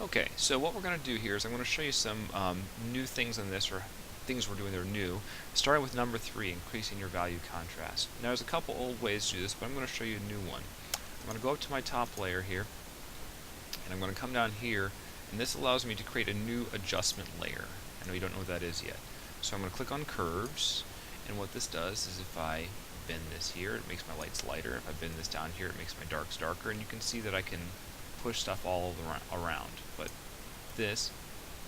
Okay, so what we're going to do here is I'm going to show you some new things in this, or things we're doing that are new, starting with number 3, increasing your value contrast. Now there's a couple old ways to do this, but I'm going to show you a new one. I'm going to go up to my top layer here, and I'm going to come down here, and this allows me to create a new adjustment layer. I know you don't know what that is yet. So I'm going to click on curves, and what this does is if I bend this here, it makes my lights lighter. If I bend this down here, it makes my darks darker, and you can see that I can push stuff all around. But this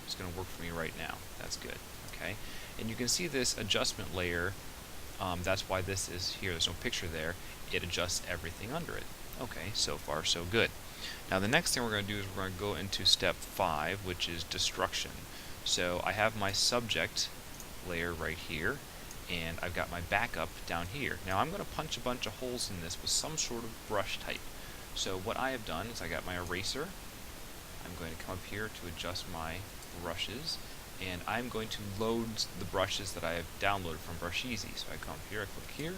is going to work for me right now. That's good. Okay, and you can see this adjustment layer. That's why this is here. There's no picture there. It adjusts everything under it. Okay, so far so good. Now the next thing we're going to do is we're going to go into step 5, which is destruction. So I have my subject layer right here, and I've got my backup down here. Now I'm going to punch a bunch of holes in this with some sort of brush type. So what I have done is I got my eraser. I'm going to come up here to adjust my brushes, and I'm going to load the brushes that I have downloaded from Brush Easy. So I come here, I click here,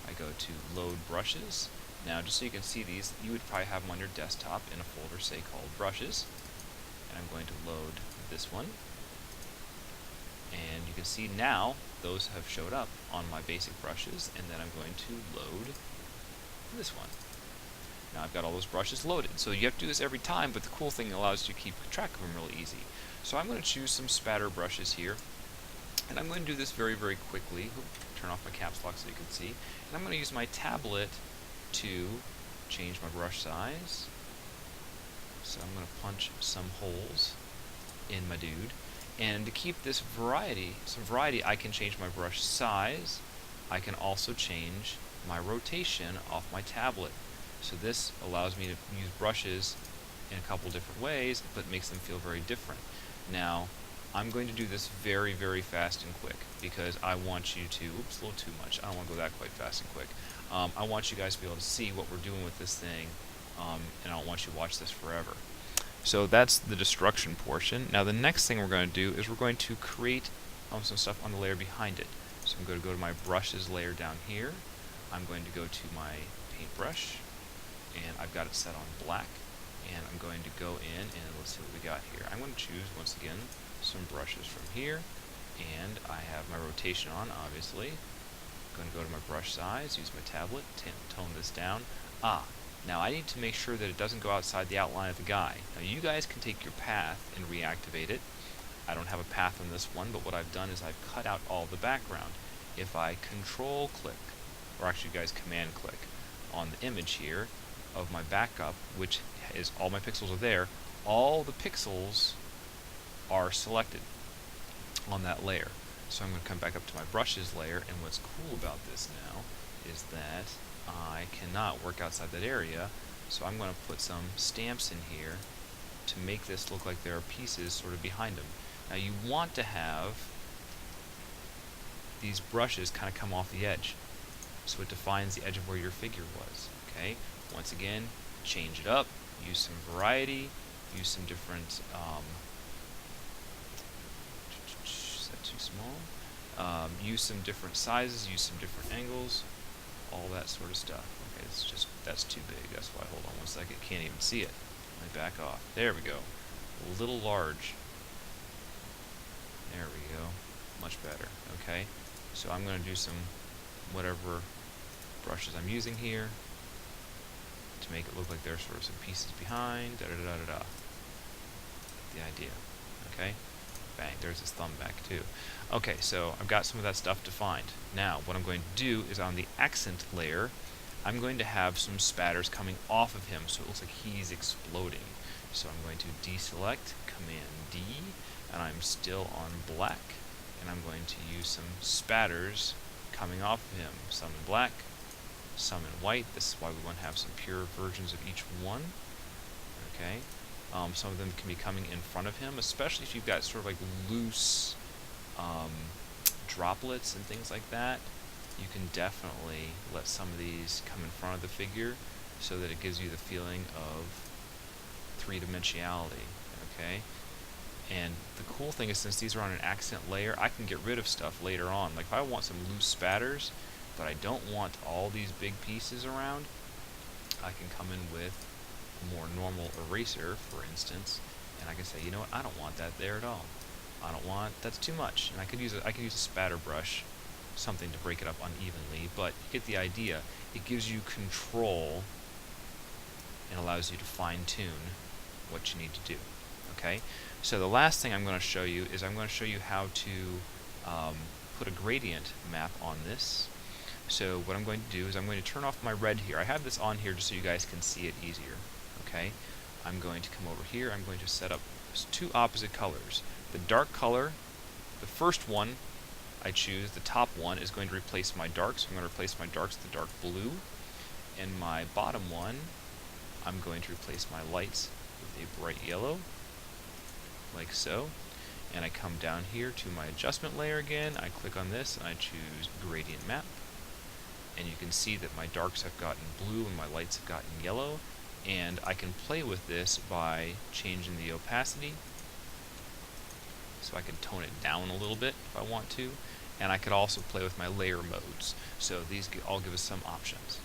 I go to load brushes. Now just so you can see these, you would probably have them on your desktop in a folder, say, called brushes. And I'm going to load this one. And you can see now those have showed up on my basic brushes, and then I'm going to load this one. Now I've got all those brushes loaded. So you have to do this every time, but the cool thing allows you to keep track of them really easy. So I'm going to choose some spatter brushes here, and I'm going to do this very, very quickly. Turn off my caps lock so you can see. And I'm going to use my tablet to change my brush size. So I'm going to punch some holes in my dude. And to keep this some variety, I can change my brush size. I can also change my rotation off my tablet. So this allows me to use brushes in a couple different ways, but makes them feel very different. Now, I'm going to do this very, very fast and quick because I want you to, oops, a little too much. I don't want to go that quite fast and quick. I want you guys to be able to see what we're doing with this thing, and I don't want you to watch this forever. So that's the destruction portion. Now the next thing we're going to do is we're going to create some stuff on the layer behind it. So I'm going to go to my brushes layer down here. I'm going to go to my paintbrush, and I've got it set on black, and I'm going to go in and let's see what we got here. I'm going to choose once again some brushes from here, and I have my rotation on, obviously. I'm going to go to my brush size, use my tablet, tone this down. Now I need to make sure that it doesn't go outside the outline of the guy. Now you guys can take your path and reactivate it. I don't have a path on this one, but what I've done is I've cut out all the background. If I control click, or actually guys command click, on the image here of my backup, which is all my pixels are there, all the pixels are selected on that layer. So I'm going to come back up to my brushes layer, and what's cool about this now is that I cannot work outside that area, so I'm going to put some stamps in here to make this look like there are pieces sort of behind them. Now you want to have these brushes kind of come off the edge, so it defines the edge of where your figure was. Okay. Once again, change it up, use some variety, use some different, is that too small? Use some different sizes, use some different angles, all that sort of stuff. Okay, it's just, that's too big, that's why, hold on one second, can't even see it. Let me back off. There we go. A little large. There we go. Much better. Okay, so I'm going to do some whatever brushes I'm using here to make it look like there's sort of some pieces behind, da-da-da-da-da. The idea. Okay? Bang, there's his thumb back too. Okay, so I've got some of that stuff defined. Now, what I'm going to do is on the accent layer, I'm going to have some spatters coming off of him, so it looks like he's exploding. So I'm going to deselect, Command D, and I'm still on black, and I'm going to use some spatters coming off of him, some in black, some in white. This is why we want to have some pure versions of each one. Okay, some of them can be coming in front of him, especially if you've got sort of like loose droplets and things like that. You can definitely let some of these come in front of the figure so that it gives you the feeling of three-dimensionality. Okay, and the cool thing is, since these are on an accent layer, I can get rid of stuff later on. Like if I want some loose spatters, but I don't want all these big pieces around, I can come in with a more normal eraser, for instance, And I can say, you know what, I don't want that there at all. I don't want, that's too much. And I could use a spatter brush, something to break it up unevenly, but you get the idea. It gives you control and allows you to fine-tune what you need to do. Okay, so the last thing I'm going to show you is I'm going to show you how to put a gradient map on this. So what I'm going to do is I'm going to turn off my red here. I have this on here just so you guys can see it easier. Okay, I'm going to come over here. I'm going to set up two opposite colors. The dark color, the first one I choose, the top one, is going to replace my darks. So I'm going to replace my darks with the dark blue. And my bottom one, I'm going to replace my lights with a bright yellow, like so. And I come down here to my adjustment layer again. I click on this and I choose gradient map. And you can see that my darks have gotten blue and my lights have gotten yellow. And I can play with this by changing the opacity. So I can tone it down a little bit if I want to. And I could also play with my layer modes. So these all give us some options.